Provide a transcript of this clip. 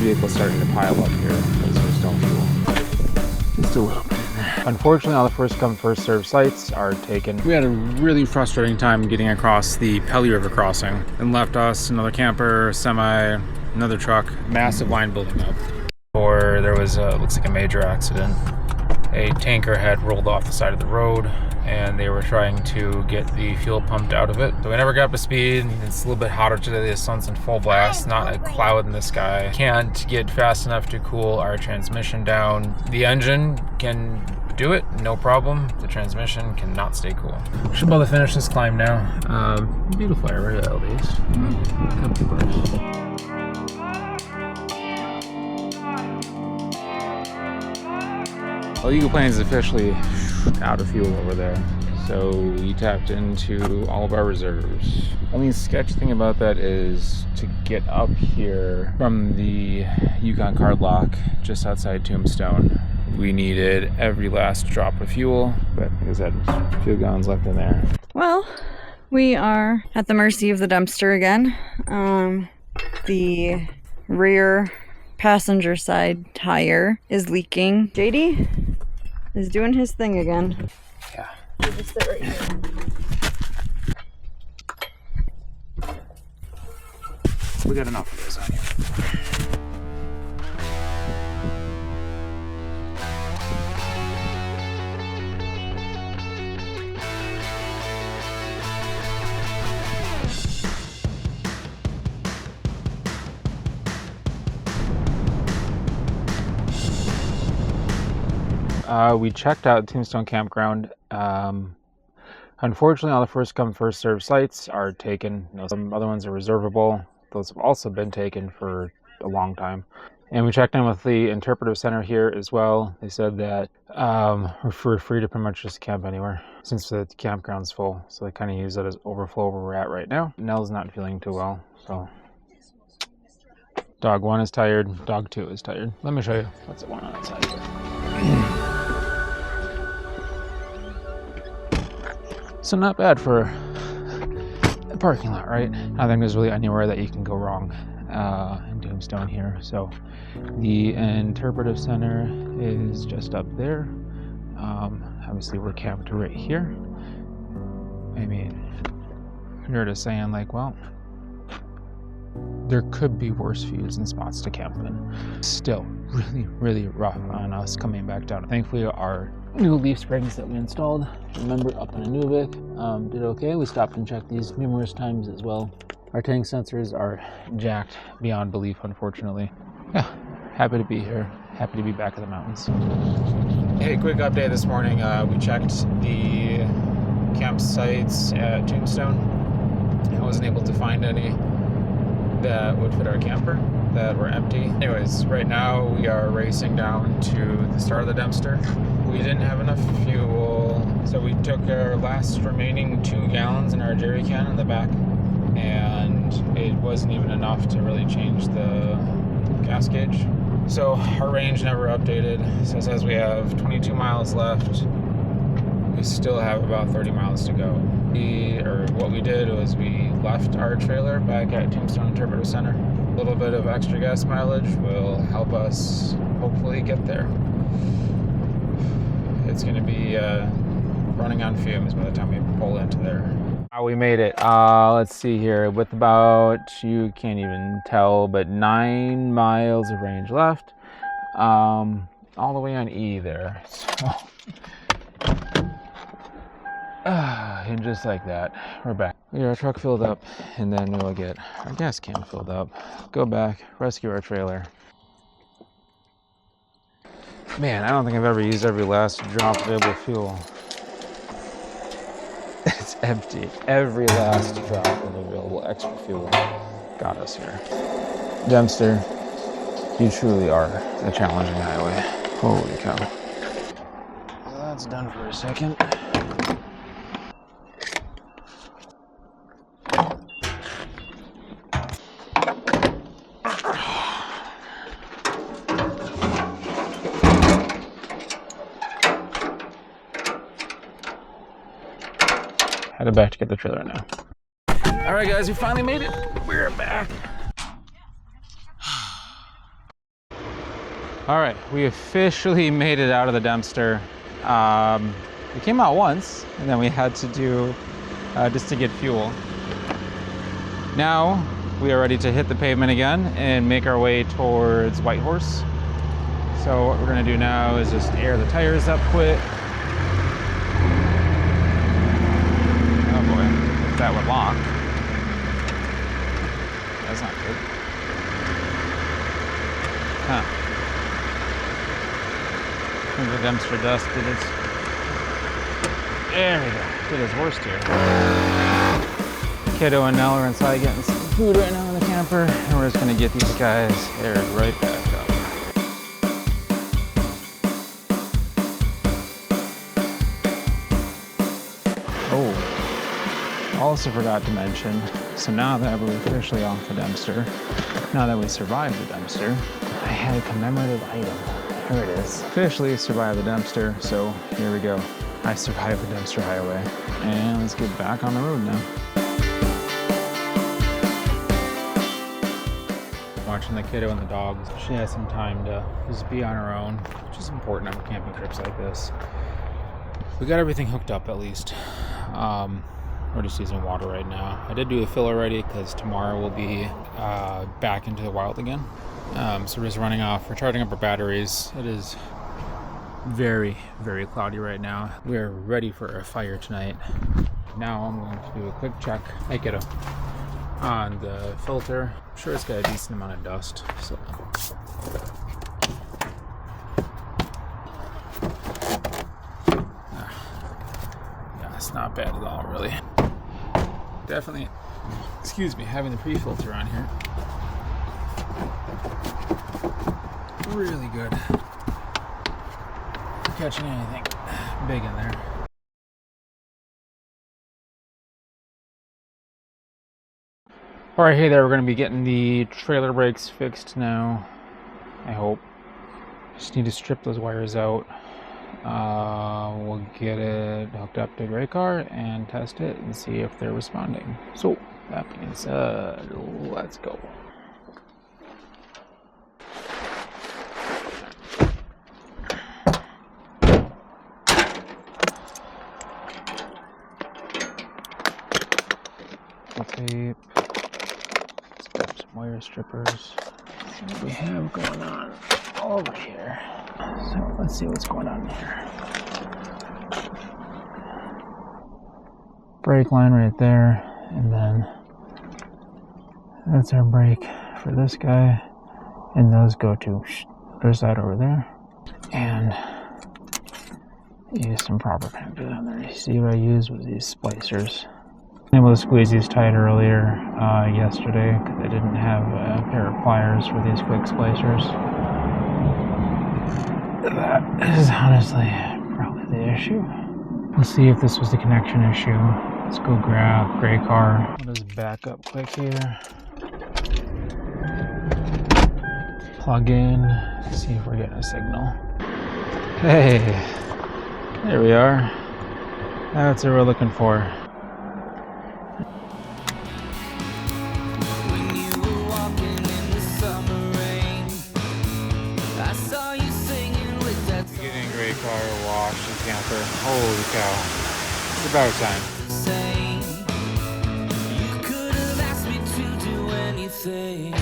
vehicles starting to pile up here because there's no fuel. Just a little bit in there. Unfortunately, all the first come, first served sites are taken. We had a really frustrating time getting across the Pelly River crossing and left us another camper, semi, another truck, massive line building up. Or there was, looks like a major accident. A tanker had rolled off the side of the road and they were trying to get the fuel pumped out of it. So we never got up to speed. It's a little bit hotter today. The sun's in full blast, not a cloud in the sky. Can't get fast enough to cool our transmission down. The engine can do it, no problem. The transmission cannot stay cool. Should be able to finish this climb now. Beautiful area at least. Comfy place. Well, Eagle Plains is officially out of fuel over there, so we tapped into all of our reserves. Only sketchy thing about that is to get up here from the Yukon Cardlock just outside Tombstone. We needed every last drop of fuel, but like I said, there's a few gallons left in there. Well, we are at the mercy of the Dempster again. The rear passenger side tire is leaking. JD is doing his thing again. Yeah. We'll just sit right here. We got enough of this on here. We checked out Tombstone Campground. Unfortunately, all the first come, first served sites are taken. Some other ones are reservable. Those have also been taken for a long time. And we checked in with the interpretive center here as well. They said that we're free to pretty much just camp anywhere since the campground's full. So they kind of use that as overflow where we're at right now. Nell's not feeling too well, so dog 1 is tired, dog 2 is tired. Let me show you what's going on outside here. So not bad for a parking lot, right? I don't think there's really anywhere that you can go wrong in Tombstone here. So the interpretive center is just up there. Obviously we're camped right here. I mean, you're just saying like, well, there could be worse views and spots to camp in. Still really, really rough on us coming back down. Thankfully our new leaf springs that we installed, remember, up in Inuvik, did okay. We stopped and checked these numerous times as well. Our tank sensors are jacked beyond belief, unfortunately. Yeah, happy to be here. Happy to be back in the mountains. Hey, quick update this morning. We checked the campsites at Tombstone. I wasn't able to find any that would fit our camper that were empty. Anyways, right now we are racing down to the start of the Dempster. We didn't have enough fuel, so we took our last remaining 2 gallons in our jerry can in the back, and it wasn't even enough to really change the gas gauge. So our range never updated, so it says we have 22 miles left. We still have about 30 miles to go. What we did was we left our trailer back at Tombstone Interpretive Center. A little bit of extra gas mileage will help us hopefully get there. It's going to be running on fumes by the time we pull into there. We made it. Let's see here. With about, you can't even tell, but 9 miles of range left. All the way on E there. So. And just like that, we're back. We get our truck filled up, and then we'll get our gas can filled up, go back, rescue our trailer. Man, I don't think I've ever used every last drop of available fuel. It's empty. Every last drop of available extra fuel got us here. Dempster, you truly are a challenging highway. Holy cow. Well, that's done for a second. Headed back to get the trailer now. All right, guys, we finally made it. We're back. All right, we officially made it out of the Dempster. We came out once, and then we had to do just to get fuel. Now we are ready to hit the pavement again and make our way towards Whitehorse. So what we're gonna do now is just air the tires up quick. Oh boy, if that would lock. That's not good. Huh. The Dempster dust did its... There we go. Did its worst here. Kiddo and Nell are inside getting some food right now in the camper, and we're just gonna get these guys aired right back up. Oh, also forgot to mention, so now that we're officially off the Dempster, now that we survived the Dempster, I had a commemorative item. Here it is. Officially survived the Dempster, so here we go. I survived the Dempster highway. And let's get back on the road now. Watching the kiddo and the dogs. She has some time to just be on her own, which is important on camping trips like this. We got everything hooked up at least. We're just using water right now. I did do a fill already because tomorrow we'll be back into the wild again. So we're just running off. We're charging up our batteries. It is very, very cloudy right now. We're ready for a fire tonight. Now I'm going to do a quick check. I get on the filter. I'm sure it's got a decent amount of dust. So yeah, it's not bad at all, really. Definitely, excuse me, having the pre-filter on here. Really good. Catching anything big in there. All right, hey there. We're going to be getting the trailer brakes fixed now. I hope. Just need to strip those wires out. We'll get it hooked up to Gray Car and test it and see if they're responding. So that means let's go. Tape. Let's grab some wire strippers. See what we have going on over here. So let's see what's going on here. Brake line right there, and then that's our brake for this guy, and those go to other side over there, and use some proper connectors on there. You see what I used was these splicers. I was able to squeeze these tight earlier yesterday because I didn't have a pair of pliers for these quick splicers. That is honestly probably the issue. We'll see if this was the connection issue. Let's go grab Gray Car. I'll just back up quick here. Plug in, see if we're getting a signal. Hey, there we are. That's what we're looking for. Holy cow. It's about time. You could have asked me to do anything.